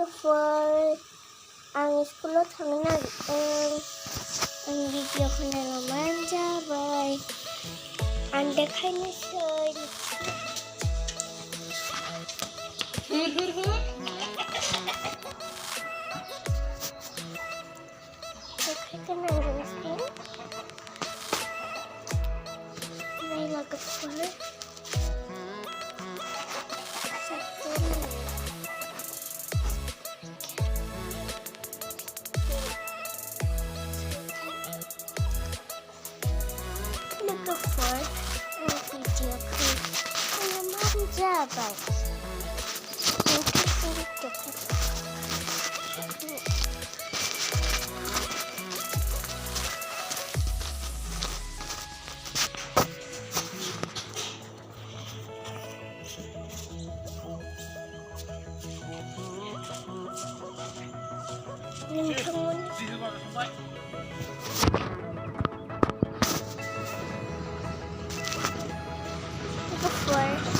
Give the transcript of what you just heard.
for ang iskulot hanggang ang video ko na naman sabay ang dekay na siya dekay ka na gusto may lagot for nag-afford ang video ko. Ano naman sabay? Before